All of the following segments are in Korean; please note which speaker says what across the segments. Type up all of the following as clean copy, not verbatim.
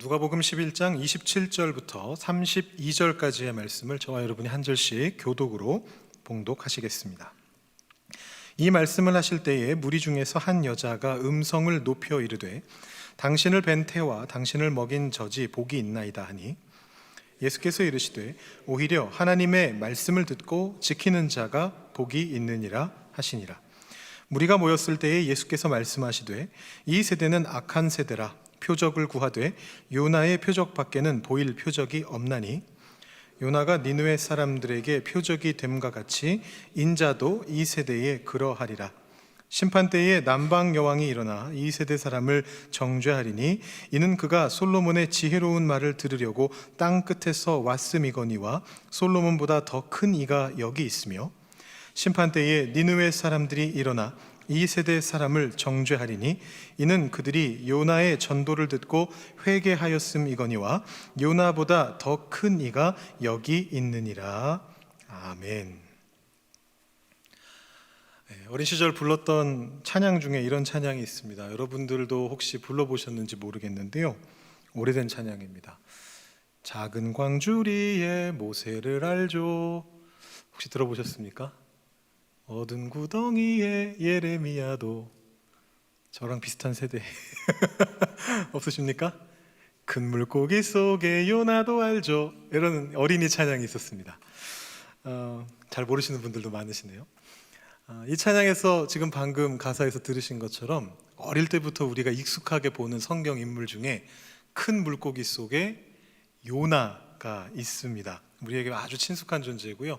Speaker 1: 누가복음 11장 27절부터 32절까지의 말씀을 저와 여러분이 한 절씩 교독으로 봉독하시겠습니다. 이 말씀을 하실 때에 무리 중에서 한 여자가 음성을 높여 이르되 당신을 뵌 태와 당신을 먹인 젖이 복이 있나이다 하니 예수께서 이르시되 오히려 하나님의 말씀을 듣고 지키는 자가 복이 있느니라 하시니라. 무리가 모였을 때에 예수께서 말씀하시되 이 세대는 악한 세대라. 표적을 구하되 요나의 표적 밖에는 보일 표적이 없나니 요나가 니느웨 사람들에게 표적이 됨과 같이 인자도 이 세대에 그러하리라. 심판 때에 남방 여왕이 일어나 이 세대 사람을 정죄하리니 이는 그가 솔로몬의 지혜로운 말을 들으려고 땅 끝에서 왔음이거니와 솔로몬보다 더 큰 이가 여기 있으며 심판 때에 니느웨 사람들이 일어나 이 세대 사람을 정죄하리니 이는 그들이 요나의 전도를 듣고 회개하였음이거니와 요나보다 더 큰 이가 여기 있느니라. 아멘. 어린 시절 불렀던 찬양 중에 이런 찬양이 있습니다. 여러분들도 혹시 불러보셨는지 모르겠는데요, 오래된 찬양입니다. 작은 광주리에 모세를 알죠. 혹시 들어보셨습니까? 어두운 구덩이에 예레미야도. 저랑 비슷한 세대 없으십니까? 큰 물고기 속에 요나도 알죠. 이런 어린이 찬양이 있었습니다. 잘 모르시는 분들도 많으시네요. 이 찬양에서 지금 방금 가사에서 들으신 것처럼 어릴 때부터 우리가 익숙하게 보는 성경 인물 중에 큰 물고기 속에 요나가 있습니다. 우리에게 아주 친숙한 존재고요.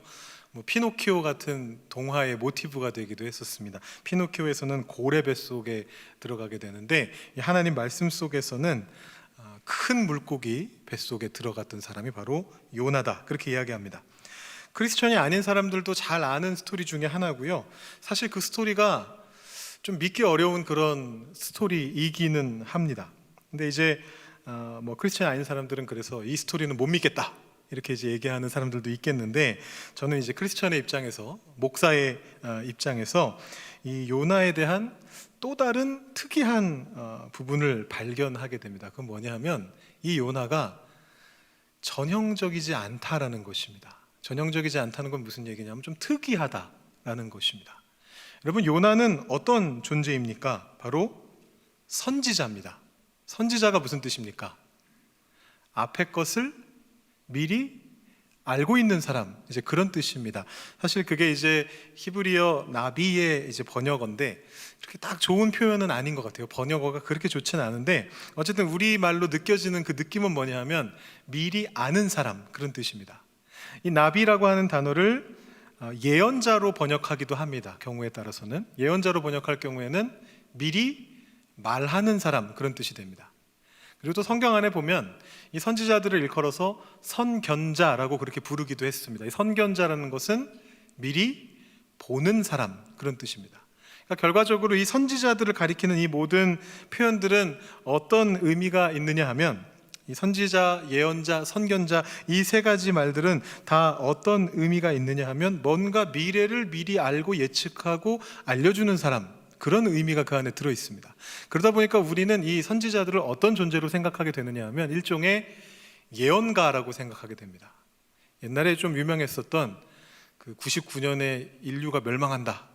Speaker 1: 피노키오 같은 동화의 모티브가 되기도 했었습니다. 피노키오에서는 고래 뱃속에 들어가게 되는데 하나님 말씀 속에서는 큰 물고기 뱃속에 들어갔던 사람이 바로 요나다, 그렇게 이야기합니다. 크리스천이 아닌 사람들도 잘 아는 스토리 중에 하나고요. 사실 그 스토리가 좀 믿기 어려운 그런 스토리이기는 합니다. 근데 이제 크리스천이 아닌 사람들은 그래서 이 스토리는 못 믿겠다 이렇게 이제 얘기하는 사람들도 있겠는데, 저는 이제 크리스천의 입장에서, 목사의 입장에서 이 요나에 대한 또 다른 특이한 부분을 발견하게 됩니다. 그건 뭐냐 하면 이 요나가 전형적이지 않다라는 것입니다. 전형적이지 않다는 건 무슨 얘기냐면 좀 특이하다라는 것입니다. 여러분, 요나는 어떤 존재입니까? 바로 선지자입니다. 선지자가 무슨 뜻입니까? 앞에 것을 미리 알고 있는 사람, 이제 그런 뜻입니다. 사실 그게 이제 히브리어 나비의 이제 번역어인데 그렇게 딱 좋은 표현은 아닌 것 같아요. 번역어가 그렇게 좋지는 않은데 어쨌든 우리 말로 느껴지는 그 느낌은 뭐냐 하면 미리 아는 사람, 그런 뜻입니다. 이 나비라고 하는 단어를 예언자로 번역하기도 합니다. 경우에 따라서는 예언자로 번역할 경우에는 미리 말하는 사람, 그런 뜻이 됩니다. 그리고 또 성경 안에 보면 이 선지자들을 일컬어서 선견자라고 그렇게 부르기도 했습니다. 이 선견자라는 것은 미리 보는 사람, 그런 뜻입니다. 그러니까 결과적으로 이 선지자들을 가리키는 이 모든 표현들은 어떤 의미가 있느냐 하면 이 선지자, 예언자, 선견자, 이 세 가지 말들은 다 어떤 의미가 있느냐 하면 뭔가 미래를 미리 알고 예측하고 알려주는 사람, 그런 의미가 그 안에 들어 있습니다. 그러다 보니까 우리는 이 선지자들을 어떤 존재로 생각하게 되느냐 하면 일종의 예언가라고 생각하게 됩니다. 옛날에 좀 유명했었던 그 99년에 인류가 멸망한다,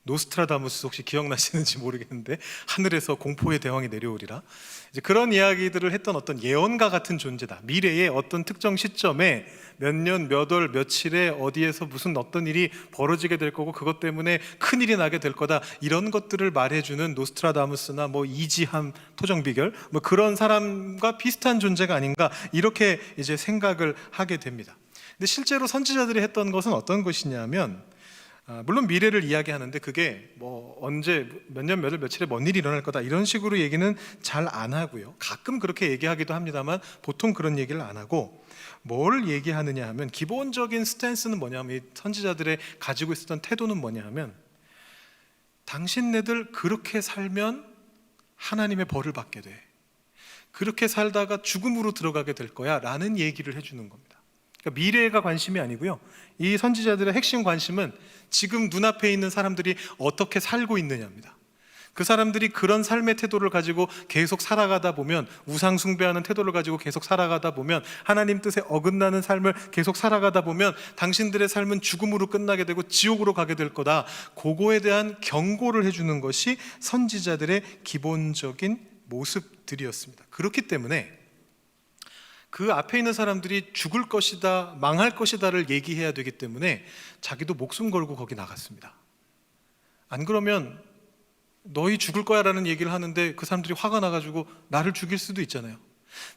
Speaker 1: 노스트라다무스, 혹시 기억나시는지 모르겠는데 하늘에서 공포의 대왕이 내려오리라, 이제 그런 이야기들을 했던 어떤 예언가 같은 존재다. 미래의 어떤 특정 시점에 몇 년, 몇 월, 며칠에 어디에서 무슨 어떤 일이 벌어지게 될 거고 그것 때문에 큰일이 나게 될 거다, 이런 것들을 말해주는 노스트라다무스나 이지함, 토정비결, 그런 사람과 비슷한 존재가 아닌가, 이렇게 이제 생각을 하게 됩니다. 근데 실제로 선지자들이 했던 것은 어떤 것이냐면, 물론 미래를 이야기하는데 그게 언제 몇 년 몇 월 며칠에 뭔 일이 일어날 거다, 이런 식으로 얘기는 잘 안 하고요. 가끔 그렇게 얘기하기도 합니다만 보통 그런 얘기를 안 하고, 뭘 얘기하느냐 하면 기본적인 스탠스는 뭐냐면, 이 선지자들의 가지고 있었던 태도는 뭐냐 하면, 당신네들 그렇게 살면 하나님의 벌을 받게 돼, 그렇게 살다가 죽음으로 들어가게 될 거야 라는 얘기를 해주는 겁니다. 그러니까 미래가 관심이 아니고요, 이 선지자들의 핵심 관심은 지금 눈앞에 있는 사람들이 어떻게 살고 있느냐입니다. 그 사람들이 그런 삶의 태도를 가지고 계속 살아가다 보면, 우상 숭배하는 태도를 가지고 계속 살아가다 보면, 하나님 뜻에 어긋나는 삶을 계속 살아가다 보면 당신들의 삶은 죽음으로 끝나게 되고 지옥으로 가게 될 거다. 그거에 대한 경고를 해주는 것이 선지자들의 기본적인 모습들이었습니다. 그렇기 때문에 그 앞에 있는 사람들이 죽을 것이다, 망할 것이다를 얘기해야 되기 때문에 자기도 목숨 걸고 거기 나갔습니다. 안 그러면 너희 죽을 거야 라는 얘기를 하는데 그 사람들이 화가 나가지고 나를 죽일 수도 있잖아요.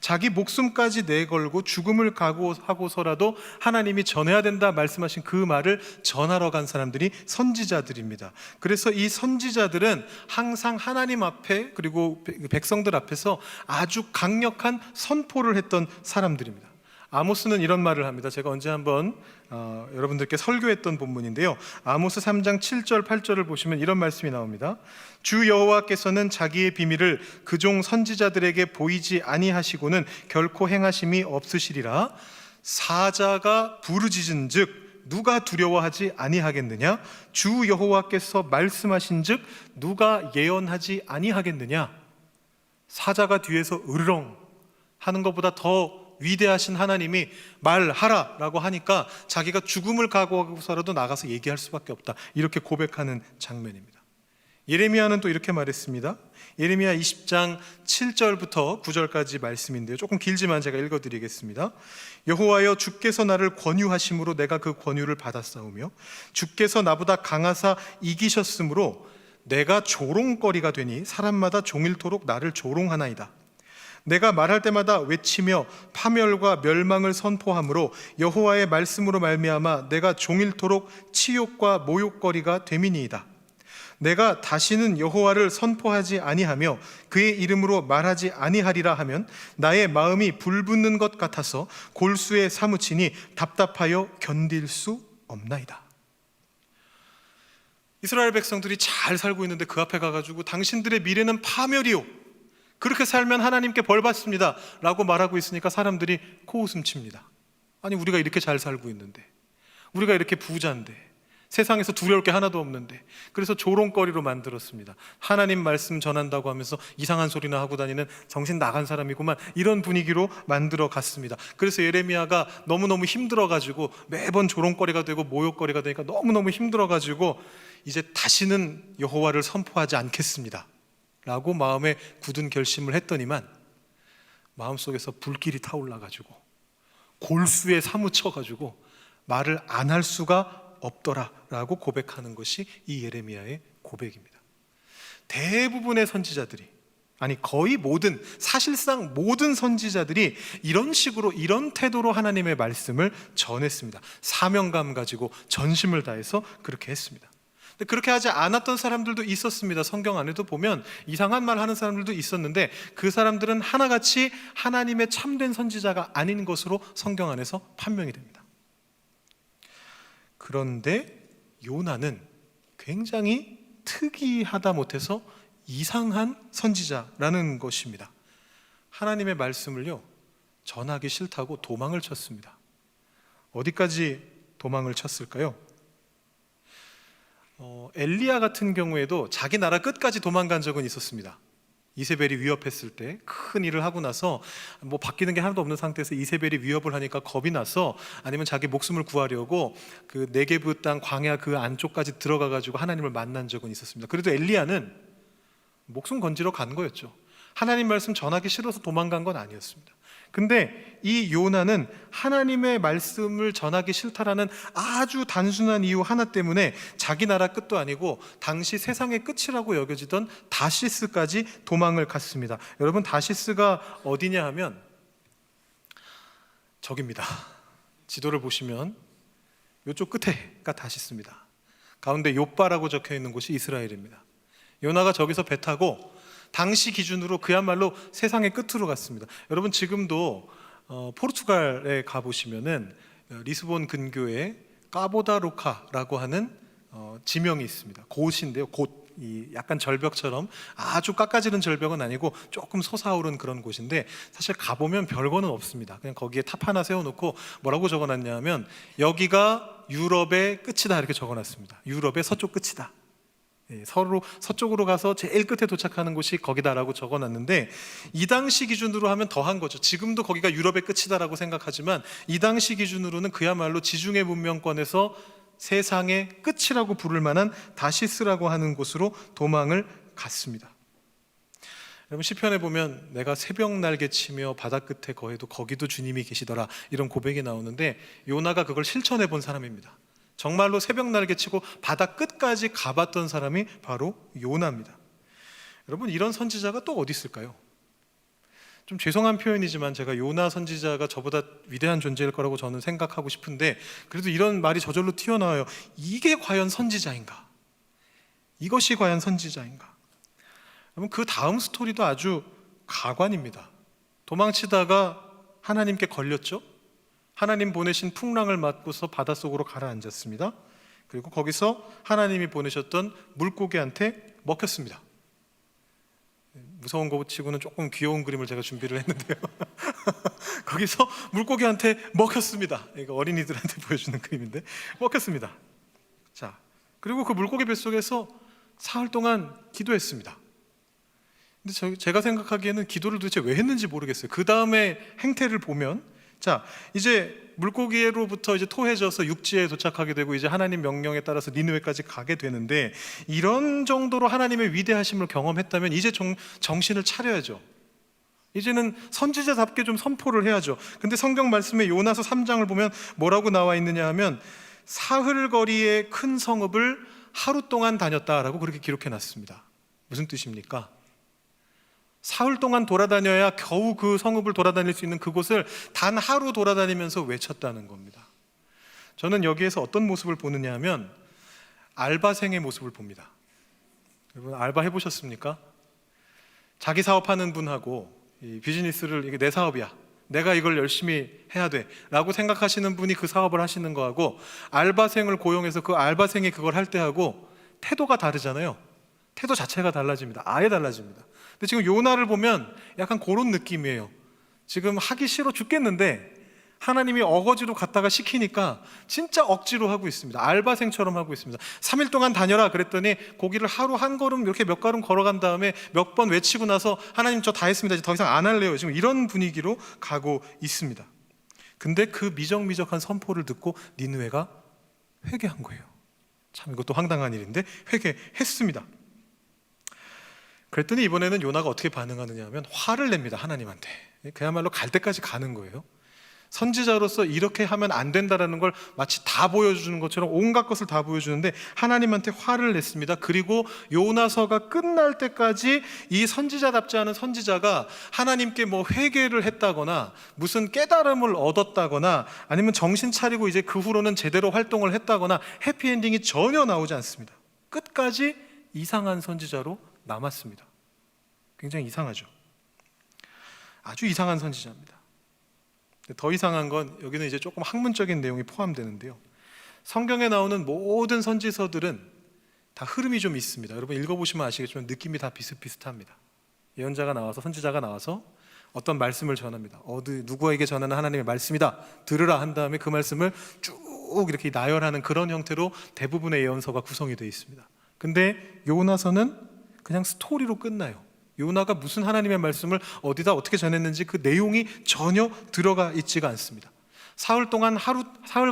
Speaker 1: 자기 목숨까지 내걸고 죽음을 각오하고서라도 하나님이 전해야 된다 말씀하신 그 말을 전하러 간 사람들이 선지자들입니다. 그래서 이 선지자들은 항상 하나님 앞에, 그리고 백성들 앞에서 아주 강력한 선포를 했던 사람들입니다. 아모스는 이런 말을 합니다. 제가 언제 한번 여러분들께 설교했던 본문인데요, 아모스 3장 7절 8절을 보시면 이런 말씀이 나옵니다. 주 여호와께서는 자기의 비밀을 그종 선지자들에게 보이지 아니하시고는 결코 행하심이 없으시리라. 사자가 부르짖은즉 누가 두려워하지 아니하겠느냐? 주 여호와께서 말씀하신즉 누가 예언하지 아니하겠느냐? 사자가 뒤에서 으르렁 하는 것보다 더 위대하신 하나님이 말하라 라고 하니까 자기가 죽음을 각오하고서라도 나가서 얘기할 수밖에 없다, 이렇게 고백하는 장면입니다. 예레미야는 또 이렇게 말했습니다. 예레미야 20장 7절부터 9절까지 말씀인데요, 조금 길지만 제가 읽어드리겠습니다. 여호와여, 주께서 나를 권유하심으로 내가 그 권유를 받았사오며 주께서 나보다 강하사 이기셨으므로 내가 조롱거리가 되니 사람마다 종일토록 나를 조롱하나이다. 내가 말할 때마다 외치며 파멸과 멸망을 선포함으로 여호와의 말씀으로 말미암아 내가 종일토록 치욕과 모욕거리가 됨이니이다. 내가 다시는 여호와를 선포하지 아니하며 그의 이름으로 말하지 아니하리라 하면 나의 마음이 불붙는 것 같아서 골수에 사무치니 답답하여 견딜 수 없나이다. 이스라엘 백성들이 잘 살고 있는데 그 앞에 가가지고 당신들의 미래는 파멸이요, 그렇게 살면 하나님께 벌 받습니다 라고 말하고 있으니까 사람들이 코웃음 칩니다. 아니, 우리가 이렇게 잘 살고 있는데, 우리가 이렇게 부자인데, 세상에서 두려울 게 하나도 없는데, 그래서 조롱거리로 만들었습니다. 하나님 말씀 전한다고 하면서 이상한 소리나 하고 다니는 정신 나간 사람이구만, 이런 분위기로 만들어 갔습니다. 그래서 예레미야가 너무너무 힘들어가지고 매번 조롱거리가 되고 모욕거리가 되니까 너무너무 힘들어가지고 이제 다시는 여호와를 선포하지 않겠습니다 라고 마음에 굳은 결심을 했더니만 마음속에서 불길이 타올라가지고 골수에 사무쳐가지고 말을 안 할 수가 없더라 라고 고백하는 것이 이 예레미야의 고백입니다. 대부분의 선지자들이, 아니 거의 모든, 사실상 모든 선지자들이 이런 식으로, 이런 태도로 하나님의 말씀을 전했습니다. 사명감 가지고 전심을 다해서 그렇게 했습니다. 그렇게 하지 않았던 사람들도 있었습니다. 성경 안에도 보면 이상한 말 하는 사람들도 있었는데 그 사람들은 하나같이 하나님의 참된 선지자가 아닌 것으로 성경 안에서 판명이 됩니다. 그런데 요나는 굉장히 특이하다 못해서 이상한 선지자라는 것입니다. 하나님의 말씀을요, 전하기 싫다고 도망을 쳤습니다. 어디까지 도망을 쳤을까요? 엘리야 같은 경우에도 자기 나라 끝까지 도망간 적은 있었습니다. 이세벨이 위협했을 때 큰 일을 하고 나서 뭐 바뀌는 게 하나도 없는 상태에서 이세벨이 위협을 하니까 겁이 나서, 아니면 자기 목숨을 구하려고 그 네게브 땅 광야 그 안쪽까지 들어가 가지고 하나님을 만난 적은 있었습니다. 그래도 엘리야는 목숨 건지러 간 거였죠. 하나님 말씀 전하기 싫어서 도망간 건 아니었습니다. 근데 이 요나는 하나님의 말씀을 전하기 싫다라는 아주 단순한 이유 하나 때문에 자기 나라 끝도 아니고 당시 세상의 끝이라고 여겨지던 다시스까지 도망을 갔습니다. 여러분, 다시스가 어디냐 하면 저기입니다. 지도를 보시면 이쪽 끝에가 다시스입니다. 가운데 요빠라고 적혀 있는 곳이 이스라엘입니다. 요나가 저기서 배 타고 당시 기준으로 그야말로 세상의 끝으로 갔습니다. 여러분, 지금도 포르투갈에 가보시면은 리스본 근교에 까보다로카라고 하는 지명이 있습니다. 곳인데요, 이 약간 절벽처럼 아주 깎아지른 절벽은 아니고 조금 솟아오른 그런 곳인데, 사실 가보면 별거는 없습니다. 그냥 거기에 탑 하나 세워놓고 뭐라고 적어놨냐면 여기가 유럽의 끝이다 이렇게 적어놨습니다. 유럽의 서쪽 끝이다 서로 서쪽으로 가서 제일 끝에 도착하는 곳이 거기다라고 적어놨는데, 이 당시 기준으로 하면 더한 거죠. 지금도 거기가 유럽의 끝이다라고 생각하지만 이 당시 기준으로는 그야말로 지중해 문명권에서 세상의 끝이라고 부를 만한 다시스라고 하는 곳으로 도망을 갔습니다. 여러분, 시편에 보면 내가 새벽 날개치며 바다 끝에 거해도 거기도 주님이 계시더라, 이런 고백이 나오는데 요나가 그걸 실천해 본 사람입니다. 정말로 새벽 날개치고 바다 끝까지 가봤던 사람이 바로 요나입니다. 여러분, 이런 선지자가 또 어디 있을까요? 좀 죄송한 표현이지만 제가 요나 선지자가 저보다 위대한 존재일 거라고 저는 생각하고 싶은데, 그래도 이런 말이 저절로 튀어나와요. 이게 과연 선지자인가? 이것이 과연 선지자인가? 여러분, 그 다음 스토리도 아주 가관입니다. 도망치다가 하나님께 걸렸죠. 하나님 보내신 풍랑을 맞고서 바닷속으로 가라앉았습니다. 그리고 거기서 하나님이 보내셨던 물고기한테 먹혔습니다. 무서운 거 치고는 조금 귀여운 그림을 제가 준비를 했는데요. 거기서 물고기한테 먹혔습니다. 이거 어린이들한테 보여주는 그림인데, 먹혔습니다. 자, 그리고 그 물고기 뱃속에서 사흘 동안 기도했습니다. 근데 제가 생각하기에는 기도를 도대체 왜 했는지 모르겠어요. 그 다음에 행태를 보면, 자, 이제 물고기로부터 이제 토해져서 육지에 도착하게 되고 이제 하나님 명령에 따라서 니느웨까지 가게 되는데, 이런 정도로 하나님의 위대하심을 경험했다면 이제 정신을 차려야죠. 이제는 선지자답게 좀 선포를 해야죠. 근데 성경 말씀에 요나서 3장을 보면 뭐라고 나와 있느냐 하면, 사흘 거리의 큰 성읍을 하루 동안 다녔다라고 그렇게 기록해 놨습니다. 무슨 뜻입니까? 사흘 동안 돌아다녀야 겨우 그 성읍을 돌아다닐 수 있는 그곳을 단 하루 돌아다니면서 외쳤다는 겁니다. 저는 여기에서 어떤 모습을 보느냐 하면 알바생의 모습을 봅니다. 여러분, 알바 해보셨습니까? 자기 사업하는 분하고 이 비즈니스를, 이게 내 사업이야, 내가 이걸 열심히 해야 돼 라고 생각하시는 분이 그 사업을 하시는 거하고, 알바생을 고용해서 그 알바생이 그걸 할 때하고 태도가 다르잖아요. 태도 자체가 달라집니다. 아예 달라집니다. 근데 지금 요나를 보면 약간 그런 느낌이에요. 지금 하기 싫어 죽겠는데 하나님이 어거지로 갖다가 시키니까 진짜 억지로 하고 있습니다. 알바생처럼 하고 있습니다. 3일 동안 다녀라 그랬더니 고기를 하루 한 걸음, 이렇게 몇 걸음 걸어간 다음에 몇 번 외치고 나서 하나님 저 다 했습니다, 이제 더 이상 안 할래요, 지금 이런 분위기로 가고 있습니다. 근데 그 미적미적한 선포를 듣고 니느웨가 회개한 거예요. 참, 이것도 황당한 일인데 회개했습니다. 그랬더니 이번에는 요나가 어떻게 반응하느냐 하면 화를 냅니다. 하나님한테. 그야말로 갈 때까지 가는 거예요. 선지자로서 이렇게 하면 안 된다라는 걸 마치 다 보여주는 것처럼 온갖 것을 다 보여주는데 하나님한테 화를 냈습니다. 그리고 요나서가 끝날 때까지 이 선지자답지 않은 선지자가 하나님께 뭐 회개를 했다거나 무슨 깨달음을 얻었다거나 아니면 정신 차리고 이제 그 후로는 제대로 활동을 했다거나 해피엔딩이 전혀 나오지 않습니다. 끝까지 이상한 선지자로 남았습니다. 굉장히 이상하죠. 아주 이상한 선지자입니다. 더 이상한 건 여기는 이제 조금 학문적인 내용이 포함되는데요. 성경에 나오는 모든 선지서들은 다 흐름이 좀 있습니다. 여러분 읽어보시면 아시겠지만 느낌이 다 비슷비슷합니다. 예언자가 나와서, 선지자가 나와서 어떤 말씀을 전합니다. 누구에게 전하는 하나님의 말씀이다, 들으라 한 다음에 그 말씀을 쭉 이렇게 나열하는 그런 형태로 대부분의 예언서가 구성이 되어 있습니다. 근데 요나서는 그냥 스토리로 끝나요. 요나가 무슨 하나님의 말씀을 어디다 어떻게 전했는지 그 내용이 전혀 들어가 있지가 않습니다. 사흘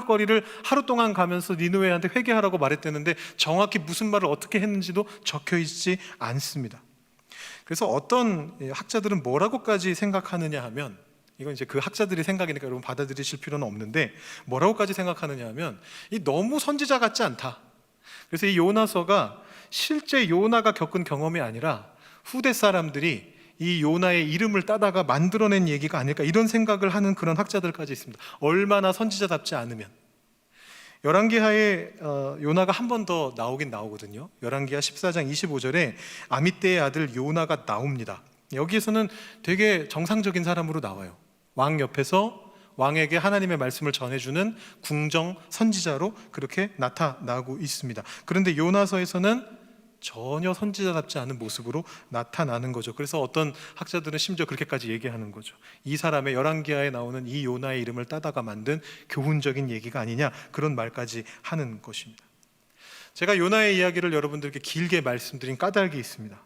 Speaker 1: 거리를 하루 동안 가면서 니느웨한테 회개하라고 말했대는데 정확히 무슨 말을 어떻게 했는지도 적혀 있지 않습니다. 그래서 어떤 학자들은 뭐라고까지 생각하느냐 하면, 이건 이제 그 학자들이 생각이니까 여러분 받아들이실 필요는 없는데, 뭐라고까지 생각하느냐 하면 이 너무 선지자 같지 않다. 그래서 이 요나서가 실제 요나가 겪은 경험이 아니라 후대 사람들이 이 요나의 이름을 따다가 만들어낸 얘기가 아닐까, 이런 생각을 하는 그런 학자들까지 있습니다. 얼마나 선지자답지 않으면. 열왕기하에 요나가 한 번 더 나오긴 나오거든요. 열왕기하 14장 25절에 아미떼의 아들 요나가 나옵니다. 여기에서는 되게 정상적인 사람으로 나와요. 왕 옆에서 왕에게 하나님의 말씀을 전해주는 궁정 선지자로 그렇게 나타나고 있습니다. 그런데 요나서에서는 전혀 선지자답지 않은 모습으로 나타나는 거죠. 그래서 어떤 학자들은 심지어 그렇게까지 얘기하는 거죠. 이 사람의 열왕기하에 나오는 이 요나의 이름을 따다가 만든 교훈적인 얘기가 아니냐, 그런 말까지 하는 것입니다. 제가 요나의 이야기를 여러분들께 길게 말씀드린 까닭이 있습니다.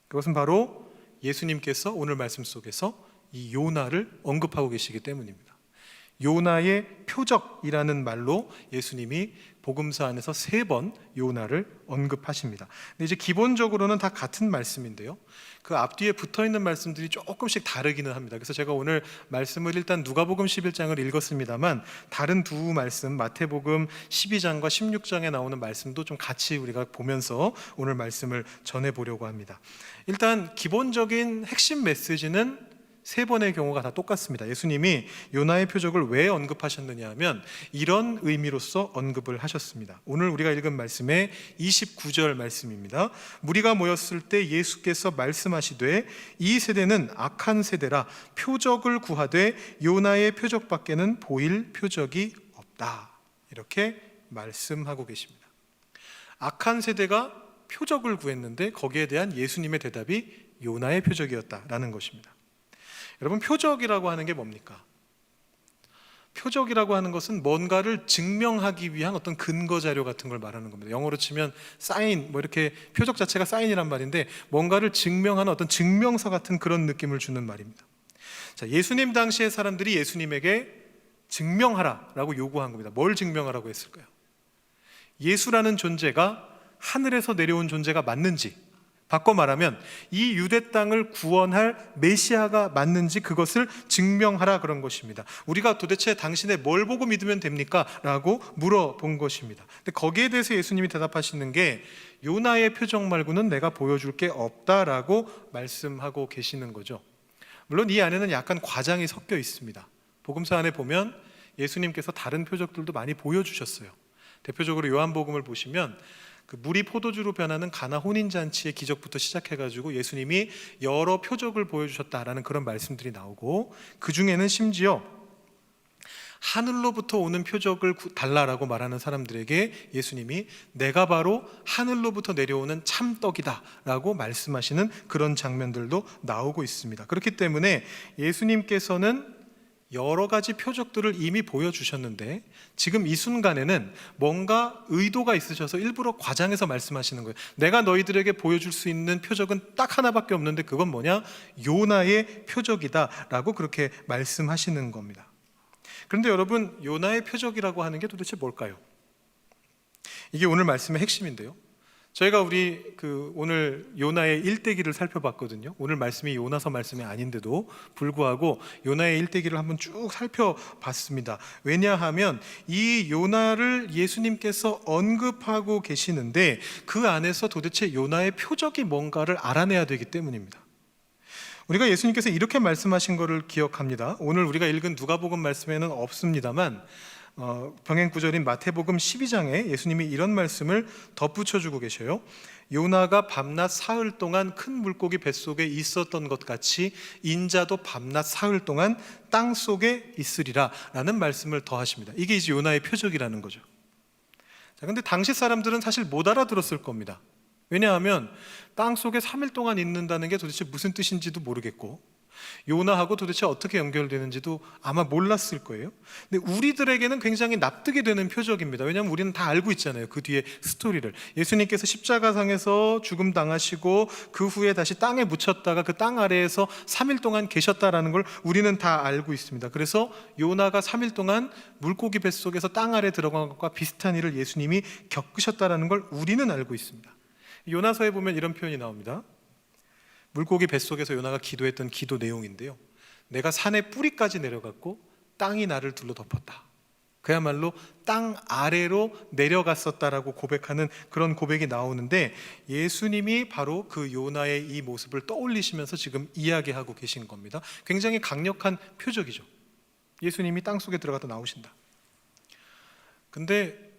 Speaker 1: 그것은 바로 예수님께서 오늘 말씀 속에서 이 요나를 언급하고 계시기 때문입니다. 요나의 표적이라는 말로 예수님이 복음서 안에서 3번 요나를 언급하십니다. 근데 이제 기본적으로는 다 같은 말씀인데요, 그 앞뒤에 붙어있는 말씀들이 조금씩 다르기는 합니다. 그래서 제가 오늘 말씀을 일단 누가복음 11장을 읽었습니다만 다른 두 말씀, 마태복음 12장과 16장에 나오는 말씀도 좀 같이 우리가 보면서 오늘 말씀을 전해보려고 합니다. 일단 기본적인 핵심 메시지는 3번의 경우가 다 똑같습니다. 예수님이 요나의 표적을 왜 언급하셨느냐 하면 이런 의미로서 언급을 하셨습니다. 오늘 우리가 읽은 말씀의 29절 말씀입니다. 무리가 모였을 때 예수께서 말씀하시되 이 세대는 악한 세대라 표적을 구하되 요나의 표적밖에는 보일 표적이 없다, 이렇게 말씀하고 계십니다. 악한 세대가 표적을 구했는데 거기에 대한 예수님의 대답이 요나의 표적이었다라는 것입니다. 여러분, 표적이라고 하는 게 뭡니까? 표적이라고 하는 것은 뭔가를 증명하기 위한 어떤 근거 자료 같은 걸 말하는 겁니다. 영어로 치면 사인, 이렇게 표적 자체가 사인이란 말인데 뭔가를 증명하는 어떤 증명서 같은 그런 느낌을 주는 말입니다. 자, 예수님 당시의 사람들이 예수님에게 증명하라라고 요구한 겁니다. 뭘 증명하라고 했을까요? 예수라는 존재가 하늘에서 내려온 존재가 맞는지, 바꿔 말하면 이 유대 땅을 구원할 메시아가 맞는지 그것을 증명하라, 그런 것입니다. 우리가 도대체 당신의 뭘 보고 믿으면 됩니까? 라고 물어본 것입니다. 근데 거기에 대해서 예수님이 대답하시는 게 요나의 표적 말고는 내가 보여줄 게 없다라고 말씀하고 계시는 거죠. 물론 이 안에는 약간 과장이 섞여 있습니다. 복음서 안에 보면 예수님께서 다른 표적들도 많이 보여주셨어요. 대표적으로 요한복음을 보시면 그 물이 포도주로 변하는 가나 혼인잔치의 기적부터 시작해가지고 예수님이 여러 표적을 보여주셨다라는 그런 말씀들이 나오고, 그 중에는 심지어 하늘로부터 오는 표적을 달라라고 말하는 사람들에게 예수님이 내가 바로 하늘로부터 내려오는 참떡이다 라고 말씀하시는 그런 장면들도 나오고 있습니다. 그렇기 때문에 예수님께서는 여러 가지 표적들을 이미 보여주셨는데 지금 이 순간에는 뭔가 의도가 있으셔서 일부러 과장해서 말씀하시는 거예요. 내가 너희들에게 보여줄 수 있는 표적은 딱 하나밖에 없는데 그건 뭐냐? 요나의 표적이다 라고 그렇게 말씀하시는 겁니다. 그런데 여러분, 요나의 표적이라고 하는 게 도대체 뭘까요? 이게 오늘 말씀의 핵심인데요, 저희가 오늘 요나의 일대기를 살펴봤거든요. 오늘 말씀이 요나서 말씀이 아닌데도 불구하고 요나의 일대기를 한번 쭉 살펴봤습니다. 왜냐하면 이 요나를 예수님께서 언급하고 계시는데 그 안에서 도대체 요나의 표적이 뭔가를 알아내야 되기 때문입니다. 우리가 예수님께서 이렇게 말씀하신 것을 기억합니다. 오늘 우리가 읽은 누가복음 말씀에는 없습니다만 병행 구절인 마태복음 12장에 예수님이 이런 말씀을 덧붙여주고 계셔요. 요나가 밤낮 사흘 동안 큰 물고기 뱃속에 있었던 것 같이 인자도 밤낮 사흘 동안 땅 속에 있으리라 라는 말씀을 더하십니다. 이게 이제 요나의 표적이라는 거죠. 자, 근데 당시 사람들은 사실 못 알아들었을 겁니다. 왜냐하면 땅 속에 3일 동안 있는다는 게 도대체 무슨 뜻인지도 모르겠고 요나하고 도대체 어떻게 연결되는지도 아마 몰랐을 거예요. 근데 우리들에게는 굉장히 납득이 되는 표적입니다. 왜냐하면 우리는 다 알고 있잖아요, 그 뒤에 스토리를. 예수님께서 십자가상에서 죽음 당하시고 그 후에 다시 땅에 묻혔다가 그 땅 아래에서 3일 동안 계셨다라는 걸 우리는 다 알고 있습니다. 그래서 요나가 3일 동안 물고기 뱃속에서 땅 아래 들어간 것과 비슷한 일을 예수님이 겪으셨다라는 걸 우리는 알고 있습니다. 요나서에 보면 이런 표현이 나옵니다. 물고기 뱃속에서 요나가 기도했던 기도 내용인데요, 내가 산의 뿌리까지 내려갔고 땅이 나를 둘러 덮었다. 그야말로 땅 아래로 내려갔었다라고 고백하는 그런 고백이 나오는데 예수님이 바로 그 요나의 이 모습을 떠올리시면서 지금 이야기하고 계신 겁니다. 굉장히 강력한 표적이죠. 예수님이 땅속에 들어갔다 나오신다. 근데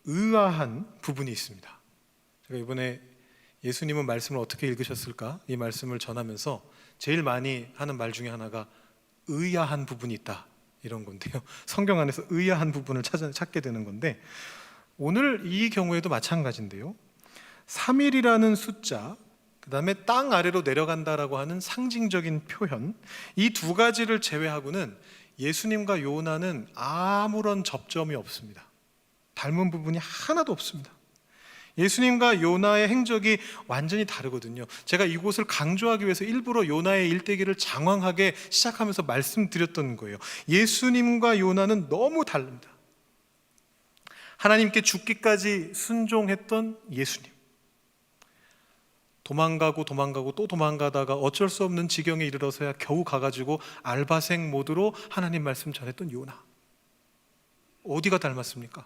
Speaker 1: 의아한 부분이 있습니다. 제가 이번에 예수님은 말씀을 어떻게 읽으셨을까? 이 말씀을 전하면서 제일 많이 하는 말 중에 하나가 의아한 부분이 있다, 이런 건데요, 성경 안에서 의아한 부분을 찾게 되는 건데 오늘 이 경우에도 마찬가지인데요, 3일이라는 숫자, 그 다음에 땅 아래로 내려간다라고 하는 상징적인 표현, 이 두 가지를 제외하고는 예수님과 요나는 아무런 접점이 없습니다. 닮은 부분이 하나도 없습니다. 예수님과 요나의 행적이 완전히 다르거든요. 제가 이곳을 강조하기 위해서 일부러 요나의 일대기를 장황하게 시작하면서 말씀드렸던 거예요. 예수님과 요나는 너무 다릅니다. 하나님께 죽기까지 순종했던 예수님, 도망가고 또 도망가다가 어쩔 수 없는 지경에 이르러서야 겨우 가가지고 알바생 모드로 하나님 말씀 전했던 요나. 어디가 닮았습니까?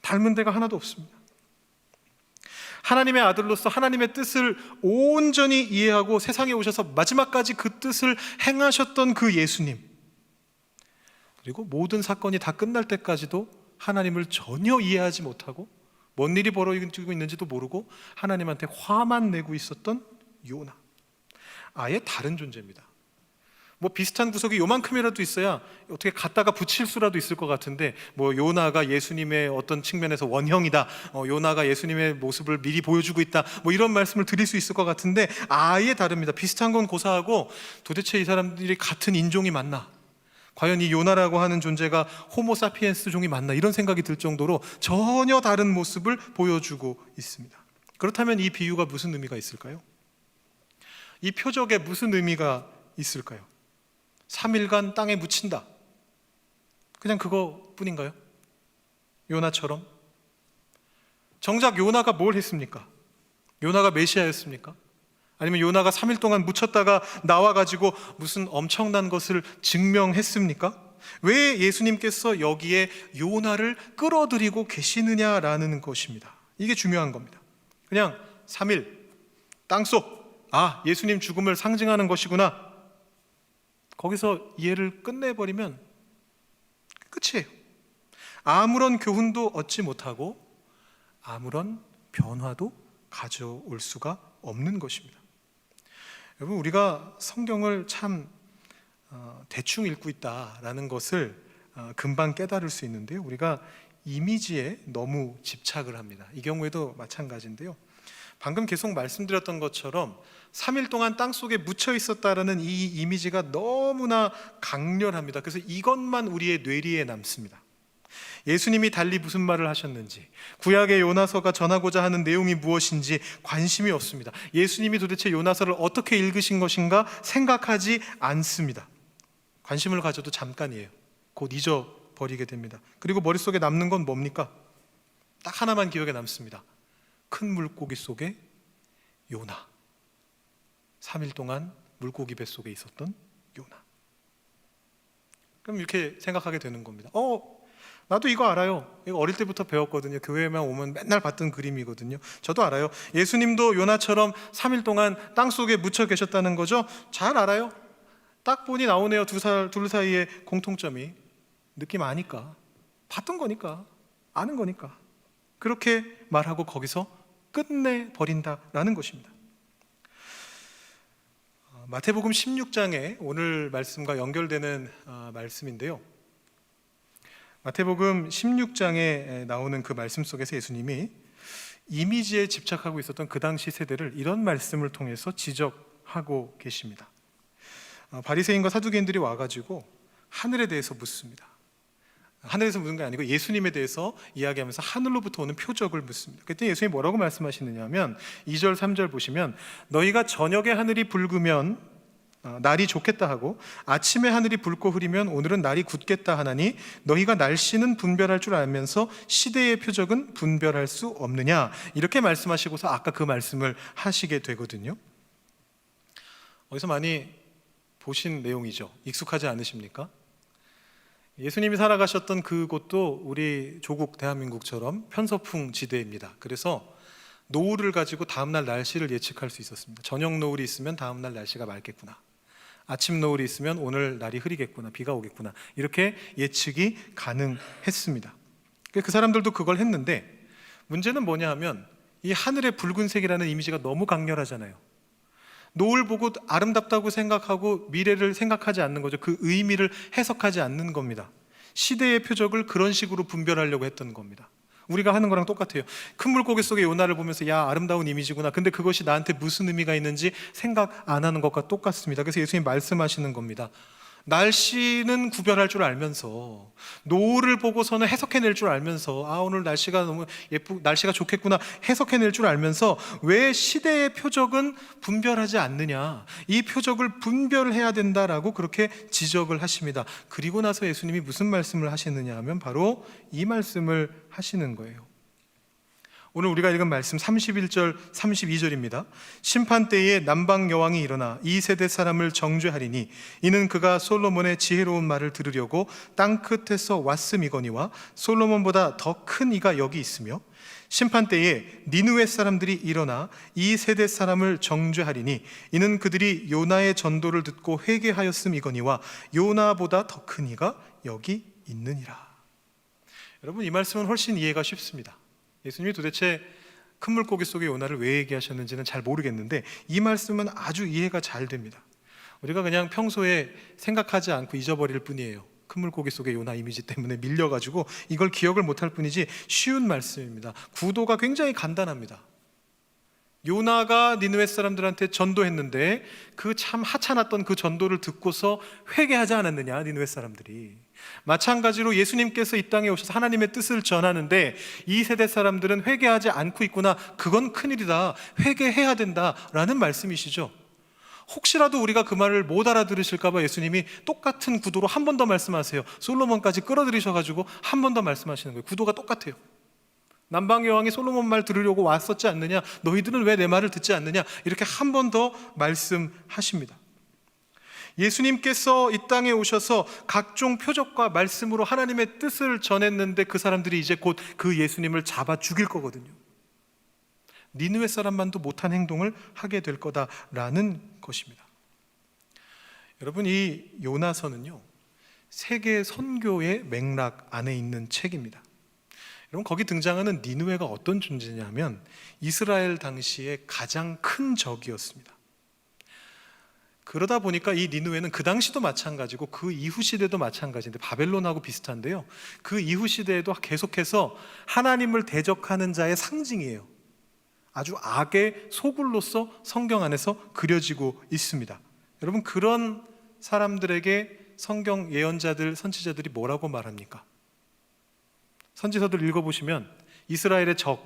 Speaker 1: 닮은 데가 하나도 없습니다. 하나님의 아들로서 하나님의 뜻을 온전히 이해하고 세상에 오셔서 마지막까지 그 뜻을 행하셨던 그 예수님, 그리고 모든 사건이 다 끝날 때까지도 하나님을 전혀 이해하지 못하고 뭔 일이 벌어지고 있는지도 모르고 하나님한테 화만 내고 있었던 요나. 아예 다른 존재입니다. 뭐 비슷한 구석이 요만큼이라도 있어야 어떻게 갖다가 붙일 수라도 있을 것 같은데, 뭐 요나가 예수님의 어떤 측면에서 원형이다, 요나가 예수님의 모습을 미리 보여주고 있다, 뭐 이런 말씀을 드릴 수 있을 것 같은데 아예 다릅니다. 비슷한 건 고사하고 도대체 이 사람들이 같은 인종이 맞나? 과연 이 요나라고 하는 존재가 호모사피엔스 종이 맞나? 이런 생각이 들 정도로 전혀 다른 모습을 보여주고 있습니다. 그렇다면 이 비유가 무슨 의미가 있을까요? 이 표적에 무슨 의미가 있을까요? 3일간 땅에 묻힌다, 그냥 그거뿐인가요? 요나처럼? 정작 요나가 뭘 했습니까? 요나가 메시아였습니까? 아니면 요나가 3일 동안 묻혔다가 나와가지고 무슨 엄청난 것을 증명했습니까? 왜 예수님께서 여기에 요나를 끌어들이고 계시느냐라는 것입니다. 이게 중요한 겁니다. 그냥 3일 땅속, 예수님 죽음을 상징하는 것이구나, 거기서 이해를 끝내버리면 끝이에요. 아무런 교훈도 얻지 못하고 아무런 변화도 가져올 수가 없는 것입니다. 여러분, 우리가 성경을 참 대충 읽고 있다라는 것을 금방 깨달을 수 있는데요, 우리가 이미지에 너무 집착을 합니다. 이 경우에도 마찬가지인데요, 방금 계속 말씀드렸던 것처럼 3일 동안 땅속에 묻혀 있었다라는 이 이미지가 너무나 강렬합니다. 그래서 이것만 우리의 뇌리에 남습니다. 예수님이 달리 무슨 말을 하셨는지, 구약의 요나서가 전하고자 하는 내용이 무엇인지 관심이 없습니다. 예수님이 도대체 요나서를 어떻게 읽으신 것인가 생각하지 않습니다. 관심을 가져도 잠깐이에요. 곧 잊어버리게 됩니다. 그리고 머릿속에 남는 건 뭡니까? 딱 하나만 기억에 남습니다. 큰 물고기 속에 요나, 3일 동안 물고기 뱃속에 있었던 요나. 그럼 이렇게 생각하게 되는 겁니다. 나도 이거 알아요. 이거 어릴 때부터 배웠거든요. 교회에만 오면 맨날 봤던 그림이거든요. 저도 알아요. 예수님도 요나처럼 3일 동안 땅속에 묻혀 계셨다는 거죠. 잘 알아요. 딱 보니 나오네요. 둘 사이에 공통점이. 느낌 아니까, 봤던 거니까, 아는 거니까. 그렇게 말하고 거기서 끝내버린다라는 것입니다. 마태복음 16장에 오늘 말씀과 연결되는 말씀인데요, 마태복음 16장에 나오는 그 말씀 속에서 예수님이 이미지에 집착하고 있었던 그 당시 세대를 이런 말씀을 통해서 지적하고 계십니다. 바리새인과 사두개인들이 와가지고 하늘에 대해서 묻습니다. 하늘에서 묻는 게 아니고 예수님에 대해서 이야기하면서 하늘로부터 오는 표적을 묻습니다. 그때 예수님이 뭐라고 말씀하시느냐 하면 2절 3절 보시면, 너희가 저녁에 하늘이 붉으면 날이 좋겠다 하고 아침에 하늘이 붉고 흐리면 오늘은 날이 굳겠다 하나니, 너희가 날씨는 분별할 줄 알면서 시대의 표적은 분별할 수 없느냐, 이렇게 말씀하시고서 아까 그 말씀을 하시게 되거든요. 어디서 많이 보신 내용이죠. 익숙하지 않으십니까? 예수님이 살아가셨던 그곳도 우리 조국 대한민국처럼 편서풍 지대입니다. 그래서 노을을 가지고 다음날 날씨를 예측할 수 있었습니다. 저녁 노을이 있으면 다음날 날씨가 맑겠구나, 아침 노을이 있으면 오늘 날이 흐리겠구나, 비가 오겠구나, 이렇게 예측이 가능했습니다. 그 사람들도 그걸 했는데, 문제는 뭐냐 하면 이 하늘의 붉은색이라는 이미지가 너무 강렬하잖아요. 노을 보고 아름답다고 생각하고 미래를 생각하지 않는 거죠. 그 의미를 해석하지 않는 겁니다. 시대의 표적을 그런 식으로 분별하려고 했던 겁니다. 우리가 하는 거랑 똑같아요. 큰 물고기 속의 요나를 보면서 야, 아름다운 이미지구나, 근데 그것이 나한테 무슨 의미가 있는지 생각 안 하는 것과 똑같습니다. 그래서 예수님이 말씀하시는 겁니다. 날씨는 구별할 줄 알면서, 노을을 보고서는 해석해낼 줄 알면서, 오늘 날씨가 너무 날씨가 좋겠구나 해석해낼 줄 알면서 왜 시대의 표적은 분별하지 않느냐, 이 표적을 분별해야 된다라고 그렇게 지적을 하십니다. 그리고 나서 예수님이 무슨 말씀을 하시느냐 하면 바로 이 말씀을 하시는 거예요. 오늘 우리가 읽은 말씀 31절 32절입니다. 심판 때에 남방 여왕이 일어나 이 세대 사람을 정죄하리니 이는 그가 솔로몬의 지혜로운 말을 들으려고 땅 끝에서 왔음이거니와 솔로몬보다 더 큰 이가 여기 있으며, 심판 때에 니느웨 사람들이 일어나 이 세대 사람을 정죄하리니 이는 그들이 요나의 전도를 듣고 회개하였음이거니와 요나보다 더 큰 이가 여기 있느니라. 여러분, 이 말씀은 훨씬 이해가 쉽습니다. 예수님이 도대체 큰 물고기 속의 요나를 왜 얘기하셨는지는 잘 모르겠는데 이 말씀은 아주 이해가 잘 됩니다. 우리가 그냥 평소에 생각하지 않고 잊어버릴 뿐이에요. 큰 물고기 속의 요나 이미지 때문에 밀려가지고 이걸 기억을 못할 뿐이지 쉬운 말씀입니다. 구도가 굉장히 간단합니다. 요나가 니느웨 사람들한테 전도했는데 그 참 하찮았던 그 전도를 듣고서 회개하지 않았느냐, 니느웨 사람들이. 마찬가지로 예수님께서 이 땅에 오셔서 하나님의 뜻을 전하는데 이 세대 사람들은 회개하지 않고 있구나, 그건 큰일이다, 회개해야 된다라는 말씀이시죠. 혹시라도 우리가 그 말을 못 알아들으실까 봐 예수님이 똑같은 구도로 한 번 더 말씀하세요. 솔로몬까지 끌어들이셔가지고 한 번 더 말씀하시는 거예요. 구도가 똑같아요. 남방 여왕이 솔로몬 말 들으려고 왔었지 않느냐, 너희들은 왜 내 말을 듣지 않느냐, 이렇게 한 번 더 말씀하십니다. 예수님께서 이 땅에 오셔서 각종 표적과 말씀으로 하나님의 뜻을 전했는데 그 사람들이 이제 곧 그 예수님을 잡아 죽일 거거든요. 니느웨 사람만도 못한 행동을 하게 될 거다라는 것입니다. 여러분, 이 요나서는요, 세계 선교의 맥락 안에 있는 책입니다. 여러분, 거기 등장하는 니느웨가 어떤 존재냐면 이스라엘 당시에 가장 큰 적이었습니다. 그러다 보니까 이 니느웨는 그 당시도 마찬가지고 그 이후 시대도 마찬가지인데 바벨론하고 비슷한데요, 그 이후 시대에도 계속해서 하나님을 대적하는 자의 상징이에요. 아주 악의 소굴로서 성경 안에서 그려지고 있습니다. 여러분, 그런 사람들에게 성경 예언자들, 선지자들이 뭐라고 말합니까? 선지서들 읽어보시면 이스라엘의 적,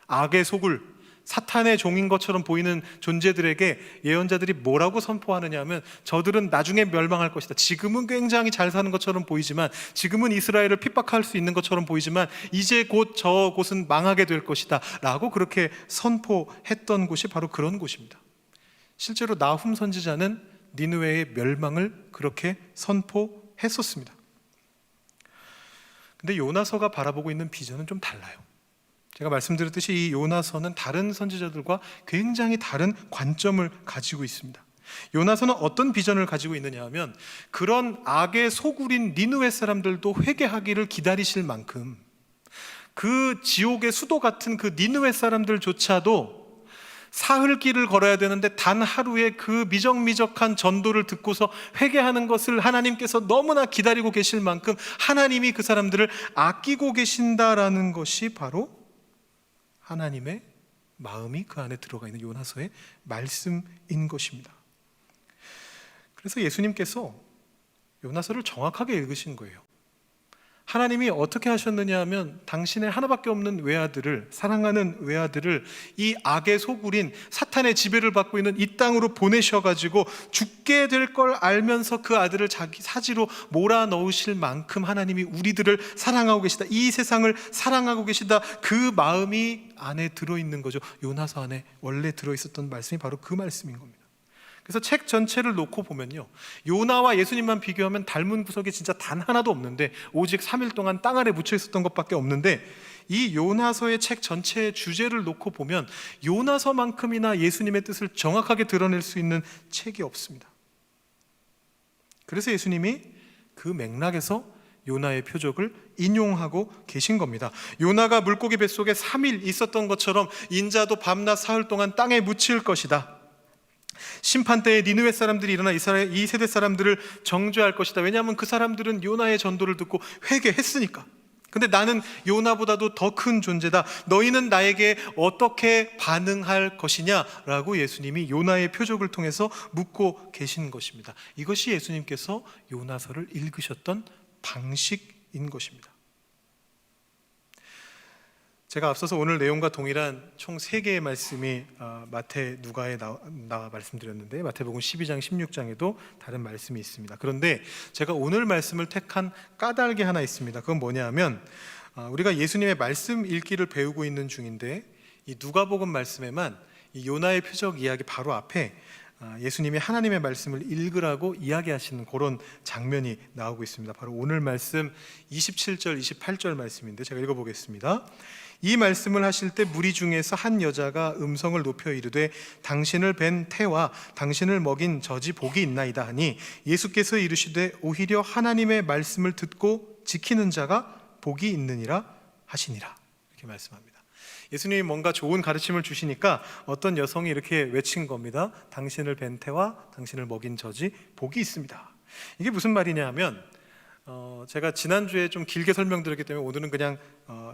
Speaker 1: 악의 소굴, 사탄의 종인 것처럼 보이는 존재들에게 예언자들이 뭐라고 선포하느냐 하면 저들은 나중에 멸망할 것이다. 지금은 굉장히 잘 사는 것처럼 보이지만, 지금은 이스라엘을 핍박할 수 있는 것처럼 보이지만 이제 곧 저곳은 망하게 될 것이다 라고 그렇게 선포했던 곳이 바로 그런 곳입니다. 실제로 나훔 선지자는 니느웨의 멸망을 그렇게 선포했었습니다. 근데 요나서가 바라보고 있는 비전은 좀 달라요. 제가 말씀드렸듯이 이 요나서는 다른 선지자들과 굉장히 다른 관점을 가지고 있습니다. 요나서는 어떤 비전을 가지고 있느냐 하면, 그런 악의 소굴인 니느웨 사람들도 회개하기를 기다리실 만큼 그 지옥의 수도 같은 그 니느웨 사람들조차도 사흘 길을 걸어야 되는데 단 하루에 그 미적미적한 전도를 듣고서 회개하는 것을 하나님께서 너무나 기다리고 계실 만큼 하나님이 그 사람들을 아끼고 계신다라는 것이 바로 하나님의 마음이 그 안에 들어가 있는 요나서의 말씀인 것입니다. 그래서 예수님께서 요나서를 정확하게 읽으신 거예요. 하나님이 어떻게 하셨느냐 하면 당신의 하나밖에 없는 외아들을, 사랑하는 외아들을 이 악의 소굴인 사탄의 지배를 받고 있는 이 땅으로 보내셔가지고 죽게 될 걸 알면서 그 아들을 자기 사지로 몰아넣으실 만큼 하나님이 우리들을 사랑하고 계시다, 이 세상을 사랑하고 계시다, 그 마음이 안에 들어있는 거죠. 요나서 안에 원래 들어있었던 말씀이 바로 그 말씀인 겁니다. 그래서 책 전체를 놓고 보면요, 요나와 예수님만 비교하면 닮은 구석이 진짜 단 하나도 없는데, 오직 3일 동안 땅 아래 묻혀 있었던 것밖에 없는데, 이 요나서의 책 전체의 주제를 놓고 보면 요나서만큼이나 예수님의 뜻을 정확하게 드러낼 수 있는 책이 없습니다. 그래서 예수님이 그 맥락에서 요나의 표적을 인용하고 계신 겁니다. 요나가 물고기 뱃속에 3일 있었던 것처럼 인자도 밤낮 사흘 동안 땅에 묻힐 것이다. 심판 때에 니느웨 사람들이 일어나 이스라엘 이 세대 사람들을 정죄할 것이다. 왜냐하면 그 사람들은 요나의 전도를 듣고 회개했으니까. 근데 나는 요나보다도 더 큰 존재다. 너희는 나에게 어떻게 반응할 것이냐라고 예수님이 요나의 표적을 통해서 묻고 계신 것입니다. 이것이 예수님께서 요나서를 읽으셨던 방식인 것입니다. 제가 앞서서 오늘 내용과 동일한 총 3개의 말씀이 마태, 누가에 나와 말씀드렸는데 마태복음 12장, 16장에도 다른 말씀이 있습니다. 그런데 제가 오늘 말씀을 택한 까닭이 하나 있습니다. 그건 뭐냐 하면 우리가 예수님의 말씀 읽기를 배우고 있는 중인데 이 누가복음 말씀에만 이 요나의 표적 이야기 바로 앞에 예수님이 하나님의 말씀을 읽으라고 이야기하시는 그런 장면이 나오고 있습니다. 바로 오늘 말씀 27절, 28절 말씀인데 제가 읽어보겠습니다. 이 말씀을 하실 때 무리 중에서 한 여자가 음성을 높여 이르되 당신을 뵌 태와 당신을 먹인 젖이 복이 있나이다 하니 예수께서 이르시되 오히려 하나님의 말씀을 듣고 지키는 자가 복이 있느니라 하시니라. 이렇게 말씀합니다. 예수님이 뭔가 좋은 가르침을 주시니까 어떤 여성이 이렇게 외친 겁니다. 당신을 뵌 태와 당신을 먹인 젖이 복이 있습니다. 이게 무슨 말이냐 하면 제가 지난주에 좀 길게 설명드렸기 때문에 오늘은 그냥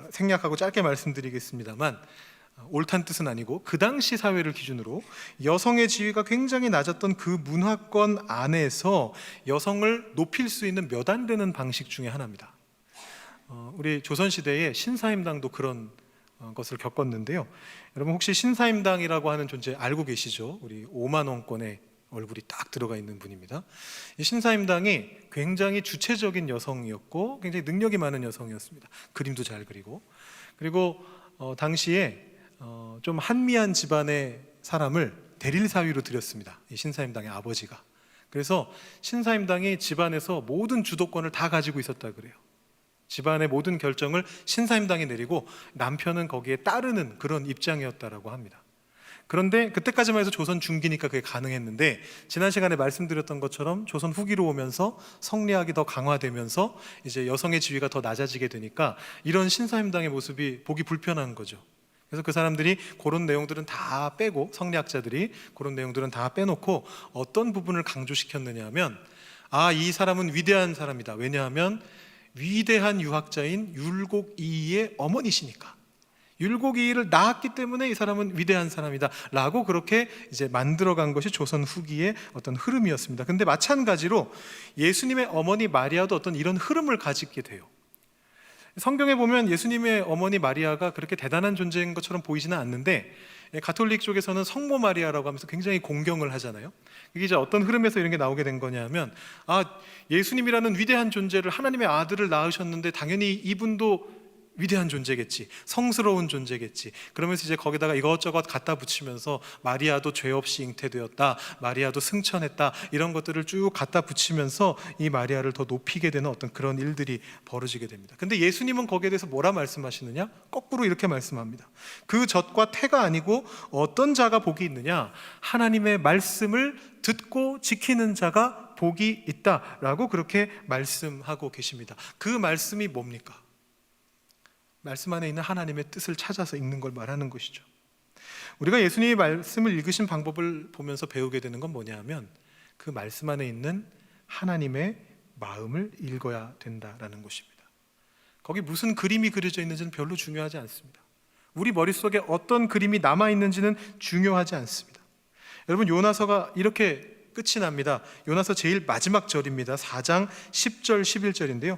Speaker 1: 생략하고 짧게 말씀드리겠습니다만 옳다는 뜻은 아니고 그 당시 사회를 기준으로 여성의 지위가 굉장히 낮았던 그 문화권 안에서 여성을 높일 수 있는 몇 안 되는 방식 중에 하나입니다. 우리 조선시대에 신사임당도 그런 것을 겪었는데요. 여러분 혹시 신사임당이라고 하는 존재 알고 계시죠? 우리 5만 원권의 얼굴이 딱 들어가 있는 분입니다. 이 신사임당이 굉장히 주체적인 여성이었고 굉장히 능력이 많은 여성이었습니다. 그림도 잘 그리고 당시에 좀 한미한 집안의 사람을 대릴사위로 들였습니다. 이 신사임당의 아버지가. 그래서 신사임당이 집안에서 모든 주도권을 다 가지고 있었다 그래요. 집안의 모든 결정을 신사임당이 내리고 남편은 거기에 따르는 그런 입장이었다라고 합니다. 그런데 그때까지만 해도 조선 중기니까 그게 가능했는데 지난 시간에 말씀드렸던 것처럼 조선 후기로 오면서 성리학이 더 강화되면서 이제 여성의 지위가 더 낮아지게 되니까 이런 신사임당의 모습이 보기 불편한 거죠. 그래서 그 사람들이 그런 내용들은 다 빼고 성리학자들이 그런 내용들은 다 빼놓고 어떤 부분을 강조시켰느냐 하면 이 사람은 위대한 사람이다. 왜냐하면 위대한 유학자인 율곡이의 어머니시니까 율곡이를 낳았기 때문에 이 사람은 위대한 사람이다 라고 그렇게 이제 만들어간 것이 조선 후기의 어떤 흐름이었습니다. 근데 마찬가지로 예수님의 어머니 마리아도 어떤 이런 흐름을 가지게 돼요. 성경에 보면 예수님의 어머니 마리아가 그렇게 대단한 존재인 것처럼 보이지는 않는데 가톨릭 쪽에서는 성모 마리아라고 하면서 굉장히 공경을 하잖아요. 이게 이제 어떤 흐름에서 이런 게 나오게 된 거냐면 예수님이라는 위대한 존재를 하나님의 아들을 낳으셨는데 당연히 이분도 위대한 존재겠지, 성스러운 존재겠지. 그러면서 이제 거기다가 이것저것 갖다 붙이면서 마리아도 죄 없이 잉태되었다, 마리아도 승천했다, 이런 것들을 쭉 갖다 붙이면서 이 마리아를 더 높이게 되는 어떤 그런 일들이 벌어지게 됩니다. 근데 예수님은 거기에 대해서 뭐라 말씀하시느냐? 거꾸로 이렇게 말씀합니다. 그 젖과 태가 아니고 어떤 자가 복이 있느냐? 하나님의 말씀을 듣고 지키는 자가 복이 있다라고 그렇게 말씀하고 계십니다. 그 말씀이 뭡니까? 말씀 안에 있는 하나님의 뜻을 찾아서 읽는 걸 말하는 것이죠. 우리가 예수님의 말씀을 읽으신 방법을 보면서 배우게 되는 건 뭐냐 하면 그 말씀 안에 있는 하나님의 마음을 읽어야 된다라는 것입니다. 거기 무슨 그림이 그려져 있는지는 별로 중요하지 않습니다. 우리 머릿속에 어떤 그림이 남아있는지는 중요하지 않습니다. 여러분 요나서가 이렇게 끝이 납니다. 요나서 제일 마지막 절입니다. 4장 10절 11절인데요.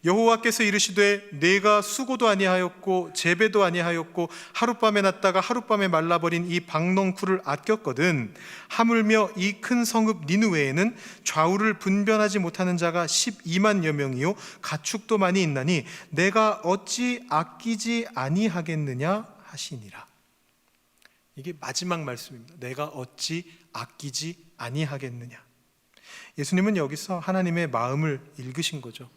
Speaker 1: 여호와께서 이르시되 내가 수고도 아니하였고 재배도 아니하였고 하룻밤에 났다가 하룻밤에 말라버린 이 박넝쿨을 아꼈거든 하물며 이 큰 성읍 니느웨에는 좌우를 분별하지 못하는 자가 12만여 명이요 가축도 많이 있나니 내가 어찌 아끼지 아니하겠느냐 하시니라. 이게 마지막 말씀입니다. 내가 어찌 아끼지 아니하겠느냐. 예수님은 여기서 하나님의 마음을 읽으신 거죠.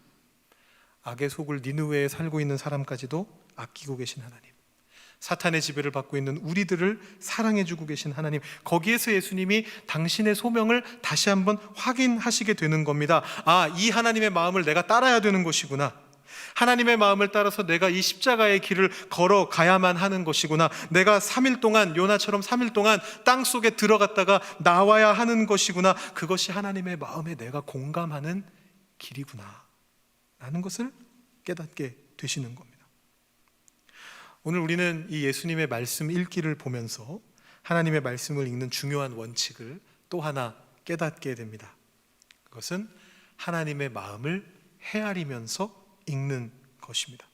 Speaker 1: 악의 속을 니느웨에 살고 있는 사람까지도 아끼고 계신 하나님, 사탄의 지배를 받고 있는 우리들을 사랑해주고 계신 하나님, 거기에서 예수님이 당신의 소명을 다시 한번 확인하시게 되는 겁니다. 이 하나님의 마음을 내가 따라야 되는 것이구나. 하나님의 마음을 따라서 내가 이 십자가의 길을 걸어가야만 하는 것이구나. 내가 3일 동안 요나처럼 3일 동안 땅속에 들어갔다가 나와야 하는 것이구나. 그것이 하나님의 마음에 내가 공감하는 길이구나 라는 것을 깨닫게 되시는 겁니다. 오늘 우리는 이 예수님의 말씀 읽기를 보면서 하나님의 말씀을 읽는 중요한 원칙을 또 하나 깨닫게 됩니다. 그것은 하나님의 마음을 헤아리면서 읽는 것입니다.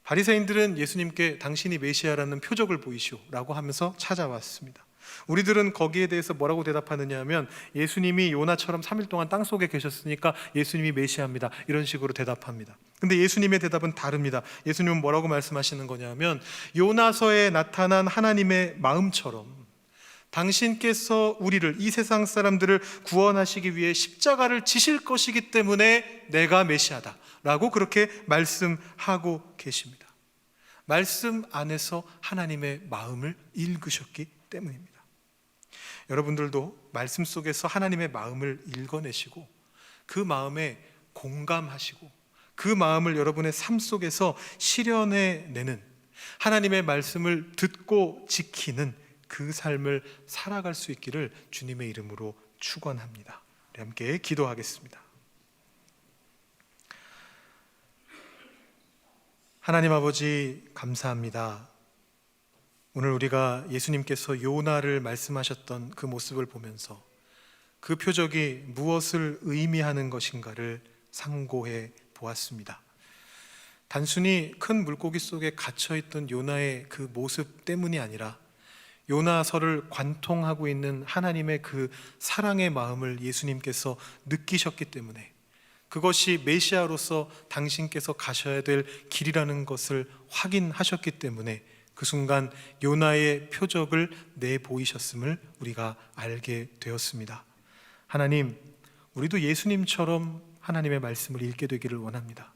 Speaker 1: 바리새인들은 예수님께 당신이 메시아라는 표적을 보이시오 라고 하면서 찾아왔습니다. 우리들은 거기에 대해서 뭐라고 대답하느냐 하면 예수님이 요나처럼 3일 동안 땅속에 계셨으니까 예수님이 메시아입니다, 이런 식으로 대답합니다. 근데 예수님의 대답은 다릅니다. 예수님은 뭐라고 말씀하시는 거냐 하면 요나서에 나타난 하나님의 마음처럼 당신께서 우리를, 이 세상 사람들을 구원하시기 위해 십자가를 지실 것이기 때문에 내가 메시아다 라고 그렇게 말씀하고 계십니다. 말씀 안에서 하나님의 마음을 읽으셨기 때문입니다. 여러분들도 말씀 속에서 하나님의 마음을 읽어내시고 그 마음에 공감하시고 그 마음을 여러분의 삶 속에서 실현해내는, 하나님의 말씀을 듣고 지키는 그 삶을 살아갈 수 있기를 주님의 이름으로 축원합니다. 우리 함께 기도하겠습니다. 하나님 아버지, 감사합니다. 오늘 우리가 예수님께서 요나를 말씀하셨던 그 모습을 보면서 그 표적이 무엇을 의미하는 것인가를 상고해 보았습니다. 단순히 큰 물고기 속에 갇혀있던 요나의 그 모습 때문이 아니라 요나서를 관통하고 있는 하나님의 그 사랑의 마음을 예수님께서 느끼셨기 때문에 그것이 메시아로서 당신께서 가셔야 될 길이라는 것을 확인하셨기 때문에 그 순간 요나의 표적을 내보이셨음을 우리가 알게 되었습니다. 하나님, 우리도 예수님처럼 하나님의 말씀을 읽게 되기를 원합니다.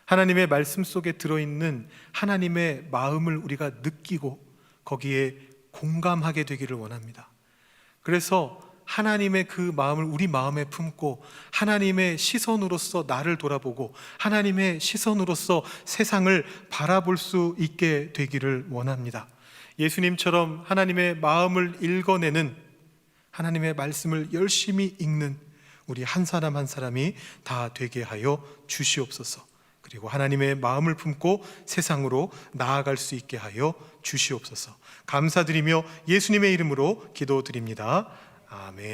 Speaker 1: 하나님의 말씀 속에 들어있는 하나님의 마음을 우리가 느끼고 거기에 공감하게 되기를 원합니다. 그래서 하나님의 그 마음을 우리 마음에 품고 하나님의 시선으로서 나를 돌아보고 하나님의 시선으로서 세상을 바라볼 수 있게 되기를 원합니다. 예수님처럼 하나님의 마음을 읽어내는, 하나님의 말씀을 열심히 읽는 우리 한 사람 한 사람이 다 되게 하여 주시옵소서. 그리고 하나님의 마음을 품고 세상으로 나아갈 수 있게 하여 주시옵소서. 감사드리며 예수님의 이름으로 기도드립니다. 아멘.